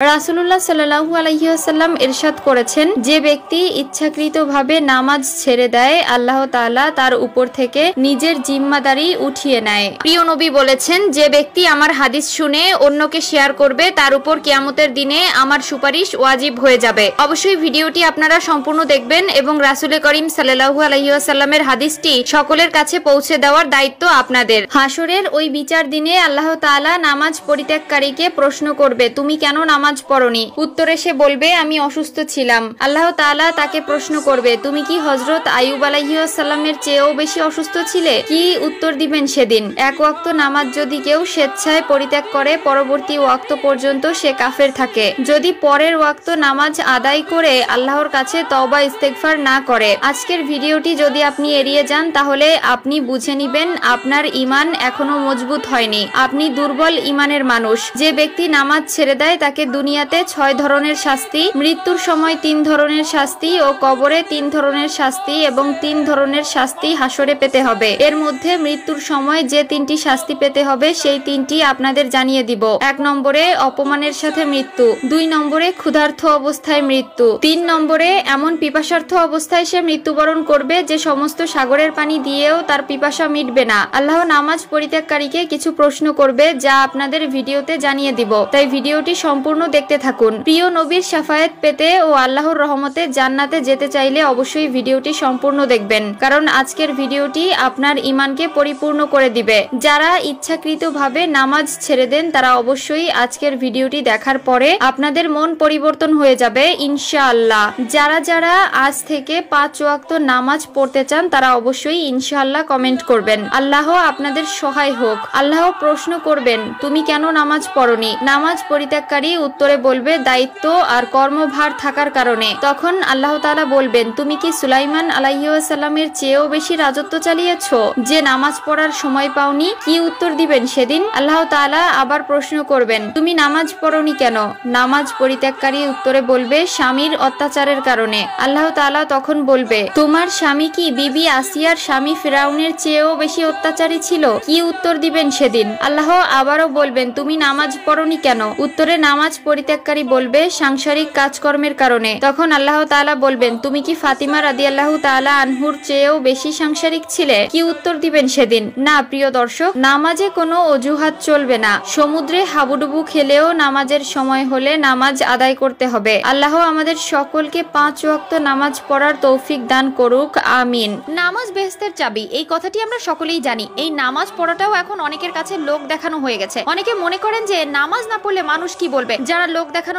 রাসূলুল্লাহ সাল্লাল্লাহু আলাইহি ওয়াসাল্লাম ইরশাদ করেছেন, যে ব্যক্তি ইচ্ছাকৃতভাবে নামাজ ছেড়ে দেয় আল্লাহ তাআলা তার উপর থেকে নিজের জিম্মাদারি উঠিয়ে নেয়। প্রিয় নবী বলেছেন, যে ব্যক্তি আমার হাদিস শুনে অন্যকে শেয়ার করবে তার উপর কিয়ামতের দিনে আমার সুপারিশ ওয়াজিব হয়ে যাবে। অবশ্যই ভিডিওটি আপনারা সম্পূর্ণ দেখবেন এবং রাসূল করিম সাল্লাল্লাহু আলাইহি ওয়াসাল্লামের হাদিসটি সকলের কাছে পৌঁছে দেওয়ার দায়িত্ব আপনাদের। হাসরের ওই বিচার দিনে আল্লাহ তাআলা নামাজ পরিত্যাগকারীকে প্রশ্ন করবে, তুমি কেন নামাজ পড়নি? উত্তরে সে বলবে, আমি অসুস্থ ছিলাম। আল্লাহ তাআলা তাকে প্রশ্ন করবে, তুমি কি হযরত আইয়ুব আলাইহিস সালামের চেয়েও বেশি অসুস্থ ছিলে? কি উত্তর দিবেন সেদিন? এক ওয়াক্ত নামাজ যদি কেউ স্বেচ্ছায় পরিত্যাগ করে পরবর্তী ওয়াক্ত পর্যন্ত সে কাফের থাকে। যদি পরের ওয়াক্ত নামাজ আদায় করে আল্লাহর কাছে তওবা ইস্তেগফার না করে। আজকের ভিডিওটি যদি আপনি এড়িয়ে যান তাহলে আপনি বুঝে নিবেন আপনার ঈমান এখনো মজবুত হয়নি, আপনি দুর্বল ঈমানের মানুষ। যে ব্যক্তি নামাজ ছেড়ে দেয় তাকে দুনিয়াতে 6 ধরনের শাস্তি, মৃত্যুর সময় 3 ধরনের শাস্তি ও কবরে 3 ধরনের শাস্তি এবং 3 ধরনের শাস্তি হাসরে পেতে হবে। এর মধ্যে মৃত্যুর সময় যে 3টি শাস্তি পেতে হবে সেই 3টি আপনাদের জানিয়ে দিব। 1 নম্বরে অপমানের সাথে মৃত্যু, 2 নম্বরে ক্ষুধার্ত অবস্থায় মৃত্যু, 3 নম্বরে এমন পিপাসার্থ অবস্থায় সে মৃত্যুবরণ করবে যে সমস্ত সাগরের পানি দিয়েও তার পিপাসা মিটবে না। আল্লাহ নামাজ পরিত্যাগকারীকে কিছু প্রশ্ন করবে যা আপনাদের ভিডিওতে জানিয়ে দিব, তাই ভিডিওটি সম্পূর্ণ দেখতে থাকুন। প্রিয় নবীর শাফায়াত পেতে ও আল্লাহর রহমতে জান্নাতে যেতে চাইলে অবশ্যই ভিডিওটি সম্পূর্ণ দেখবেন, কারণ আজকের ভিডিওটি আপনার ঈমানকে পরিপূর্ণ করে দিবে। যারা ইচ্ছাকৃতভাবে নামাজ ছেড়ে দেন তারা অবশ্যই আজকের ভিডিওটি দেখার পরে আপনাদের মন পরিবর্তন হয়ে যাবে ইনশাআল্লাহ। যারা যারা আজ থেকে 5 ওয়াক্ত নামাজ পড়তে চান তারা অবশ্যই ইনশাআল্লাহ কমেন্ট করবেন। আল্লাহ আপনাদের সহায় হোক। আল্লাহ প্রশ্ন করবেন, তুমি কেন নামাজ পড়নি? নামাজ পরিত্যাগকারী উত্তরে বলবে, দায়িত্ব আর কর্মভার থাকার কারণে। তখন আল্লাহ তাআলা বলবেন, তুমি কি সুলাইমান আলাইহিস সালামের চেয়েও বেশি রাজত্ব চালিয়েছো যে নামাজ পড়ার সময় পাওনি? কি উত্তর দিবেন সেদিন? আল্লাহ তাআলা আবার প্রশ্ন করবেন, তুমি নামাজ পড়নি কেন? নামাজ পরিত্যাগকারী উত্তরে বলবে, স্বামীর অত্যাচারের কারণে। আল্লাহ তাআলা তখন বলবে, তোমার স্বামী কি বিবি আসিয়ার স্বামী ফিরাউনের চেয়েও বেশি অত্যাচারী ছিল? কি উত্তর দিবেন সেদিন? আল্লাহ আবারও বলবেন, তুমি নামাজ পড়নি কেন? উত্তরে নামাজ পরিত্যাগকারী বলবে, সাংসারিক কাজকর্মের কারণে। তখন আল্লাহ তাআলা বলবেন, তুমি কি ফাতিমা রাদিয়াল্লাহু তাআলা আনহুর চেয়েও বেশি সাংসারিক ছিলে? কি উত্তর দিবেন সেদিন? না প্রিয় দর্শক, নামাজে কোনো অজুহাত চলবে না। সমুদ্রে হাবুডুবু খেলেও নামাজের সময় হলে নামাজ আদায় করতে হবে। আল্লাহ আমাদের সকলকে 5 ওয়াক্ত নামাজ পড়ার তৌফিক দান করুক, আমিন। নামাজ বেহেশতের চাবি, এই কথাটি আমরা সকলেই জানি। এই নামাজ পড়াটাও এখন অনেকের কাছে লোক দেখানো হয়ে গেছে। অনেকে মনে করেন যে নামাজ না পড়লে মানুষ কি বলবে। যারা লোক দেখানো